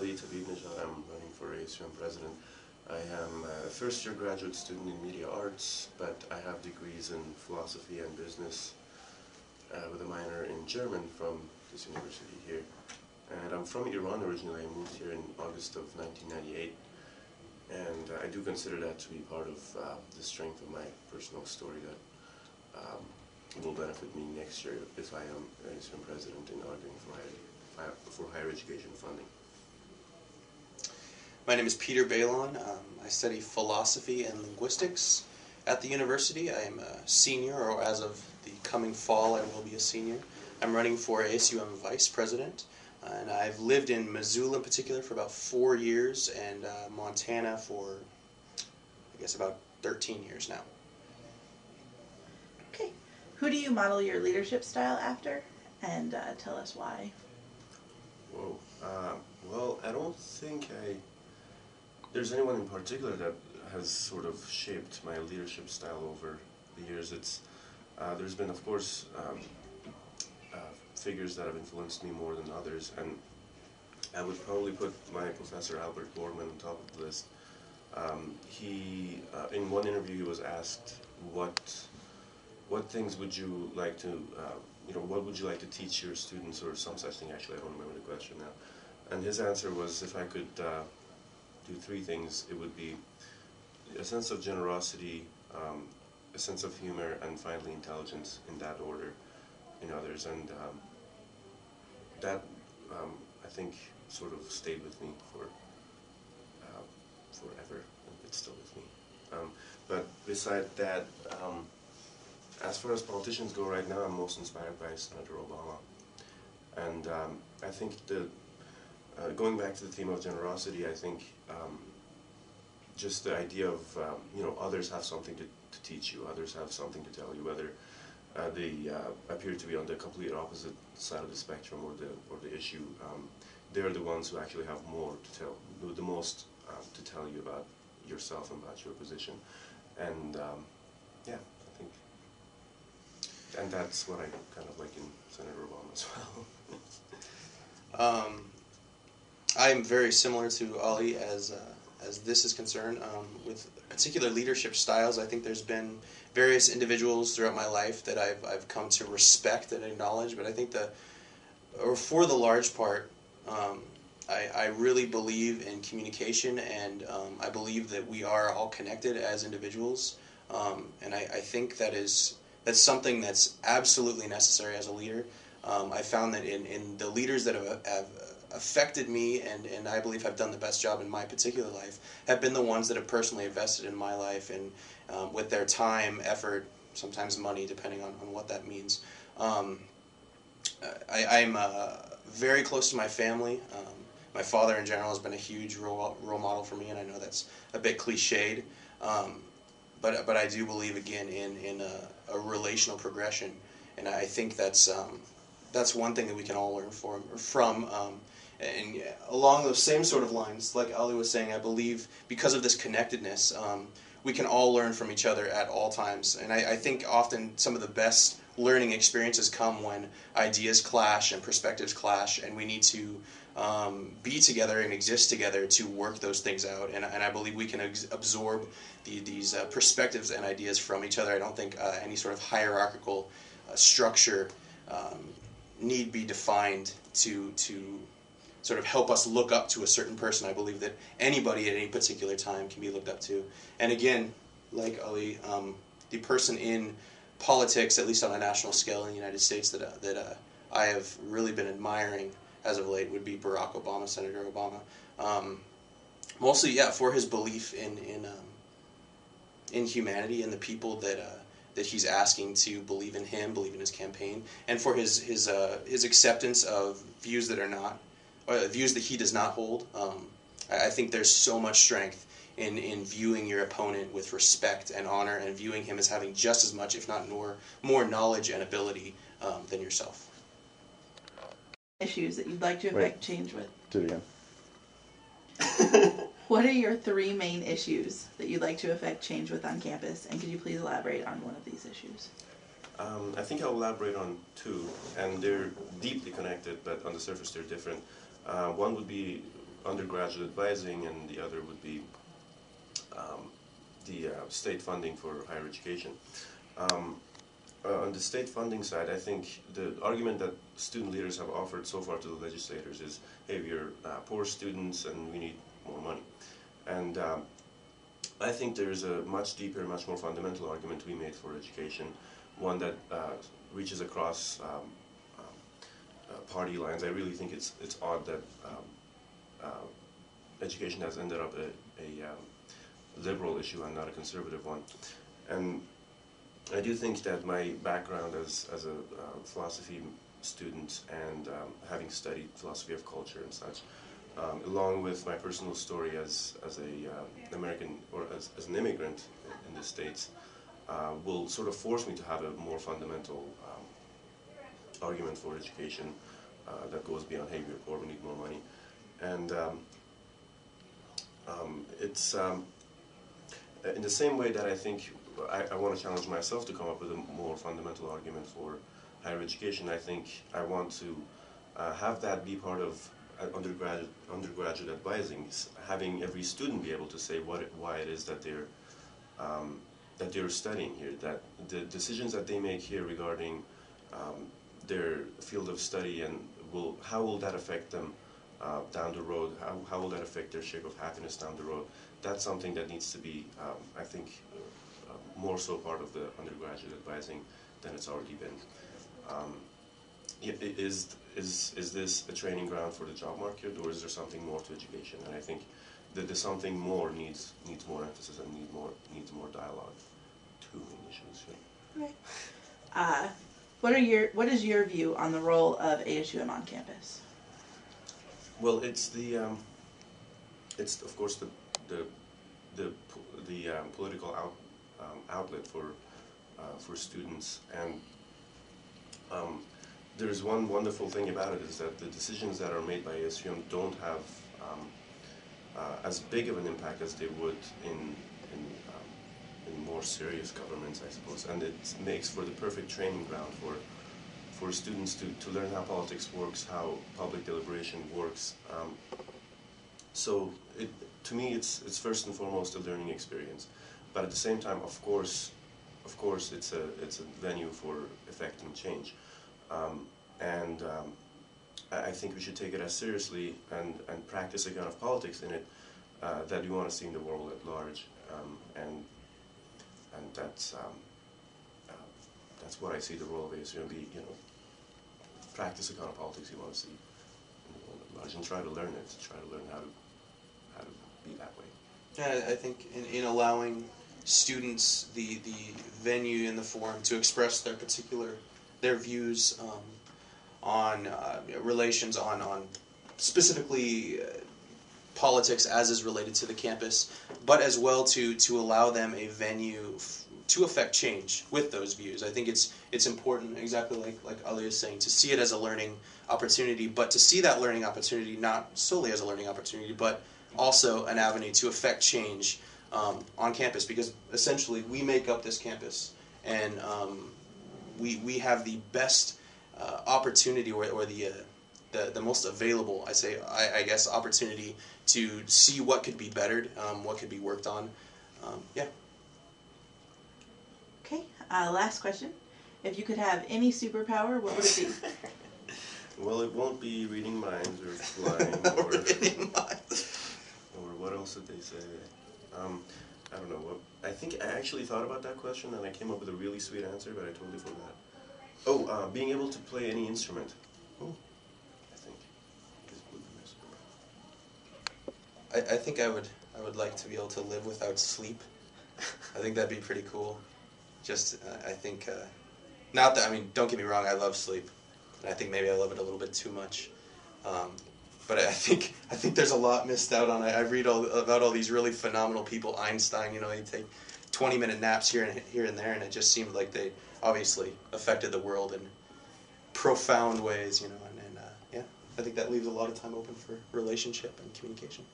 Ali Tabibinejad. I'm running for ASUM president. I am a first-year graduate student in media arts, but I have degrees in philosophy and business with a minor in German from this university here. And I'm from Iran originally. I moved here in August of 1998. And I do consider that to be part of the strength of my personal story that will benefit me next year if I am ASUM president in arguing for higher education funding. My name is Peter Bailon. I study philosophy and linguistics at the university. I am a senior, or as of the coming fall I will be a senior. I'm running for ASUM vice president, and I've lived in Missoula in particular for about 4 years, and Montana for, I guess, about 13 years now. Okay. Who do you model your leadership style after? And tell us why. Whoa. Well, I don't think there's anyone in particular that has sort of shaped my leadership style over the years. There's been, of course, figures that have influenced me more than others, and I would probably put my professor Albert Borgman on top of the list. In one interview, he was asked what things would you like to, what would you like to teach your students, or some such thing. Actually, I don't remember the question now. And his answer was, if I could do 3 things, it would be a sense of generosity, a sense of humor, and finally intelligence, in that order, in others. And that, I think, sort of stayed with me for forever, and it's still with me. But beside that, as far as politicians go right now, I'm most inspired by Senator Obama. And I think going back to the theme of generosity, I think just the idea of, others have something to teach you, others have something to tell you, whether they appear to be on the complete opposite side of the spectrum or the issue. They're the ones who actually have more to tell, the most to tell you about yourself and about your position. And yeah, I think, and that's what I kind of like in Senator Obama as well. I am very similar to Ali as this is concerned. With particular leadership styles, I think there's been various individuals throughout my life that I've come to respect and acknowledge, but I think for the large part, I really believe in communication, and I believe that we are all connected as individuals, and I think that's something that's absolutely necessary as a leader. I found that in the leaders that have affected me and I believe have done the best job in my particular life have been the ones that have personally invested in my life, and with their time, effort, sometimes money, depending on what that means. I'm very close to my family. My father in general has been a huge role model for me, and I know that's a bit cliched, but I do believe, again, in a relational progression, and I think that's one thing that we can all learn from. And along those same sort of lines, like Ali was saying, I believe because of this connectedness, we can all learn from each other at all times. And I think often some of the best learning experiences come when ideas clash and perspectives clash, and we need to be together and exist together to work those things out. And I believe we can absorb these perspectives and ideas from each other. I don't think any sort of hierarchical structure need be defined to sort of help us look up to a certain person. I believe that anybody at any particular time can be looked up to. And again, like Ali, the person in politics, at least on a national scale in the United States, that I have really been admiring as of late would be Barack Obama, Senator Obama. Mostly, yeah, for his belief in humanity and the people that he's asking to believe in him, believe in his campaign, and for his acceptance of views that are not, or views that he does not hold. I think there's so much strength in viewing your opponent with respect and honor, and viewing him as having just as much, if not more knowledge and ability than yourself. Issues that you'd like to affect change with? Do it again. What are your 3 main issues that you'd like to affect change with on campus, and could you please elaborate on one of these issues? I think I'll elaborate on 2, and they're deeply connected, but on the surface they're different. One would be undergraduate advising, and the other would be the state funding for higher education. On the state funding side, I think the argument that student leaders have offered so far to the legislators is, hey, we're poor students and we need more money. And I think there's a much deeper, much more fundamental argument to be made for education, one that reaches across party lines. I really think it's odd that education has ended up a liberal issue and not a conservative one. And I do think that my background as a philosophy student and having studied philosophy of culture and such, along with my personal story as a American or as an immigrant in the States, will sort of force me to have a more fundamental argument for education that goes beyond, hey, we're poor, we need more money. And it's in the same way that I think I want to challenge myself to come up with a more fundamental argument for higher education. I think I want to have that be part of undergraduate advising, having every student be able to say why it is that they're studying here, that the decisions that they make here regarding their field of study and how will that affect them down the road, how will that affect their shape of happiness down the road. That's something that needs to be, I think, more so part of the undergraduate advising than it's already been. Is this a training ground for the job market, or is there something more to education? And I think that the something more needs more emphasis and needs more dialogue to issues. Okay. What is your view on the role of ASUM on campus? Well, it's of course the political outlet for students, and there's one wonderful thing about it is that the decisions that are made by ASUM don't have as big of an impact as they would in more serious governments, I suppose, and it makes for the perfect training ground for students to learn how politics works, how public deliberation works. So to me, it's first and foremost a learning experience, but at the same time, of course, it's a venue for effecting change, and I think we should take it as seriously and practice a kind of politics in it that we want to see in the world at large, and that's what I see the role of ASUM be. Practice the kind of politics you want to see in the world at large, and try to learn it. Try to learn how to be that way. Yeah, I think in allowing students the venue and the forum to express their views on relations on specifically politics as is related to the campus, but as well to allow them a venue to affect change with those views. I think it's important, exactly like Ali is saying, to see it as a learning opportunity, but to see that learning opportunity not solely as a learning opportunity, but also an avenue to affect change on campus, because essentially we make up this campus, and we have the best opportunity or the most available, I guess, opportunity to see what could be bettered, what could be worked on. Yeah. Okay, last question. If you could have any superpower, what would it be? Well, it won't be reading minds or flying or Reading minds. Or what else did they say? I don't know. I think I actually thought about that question and I came up with a really sweet answer, but I totally forgot. Oh, being able to play any instrument. Oh. I think this would be my superpower. I think I would like to be able to live without sleep. I think that'd be pretty cool. Just I think not that, I mean, don't get me wrong, I love sleep, and I think maybe I love it a little bit too much. But I think there's a lot missed out on. I read about all these really phenomenal people. Einstein, he take 20-minute naps here and there, and it just seemed like they obviously affected the world in profound ways, and yeah, I think that leaves a lot of time open for relationship and communication.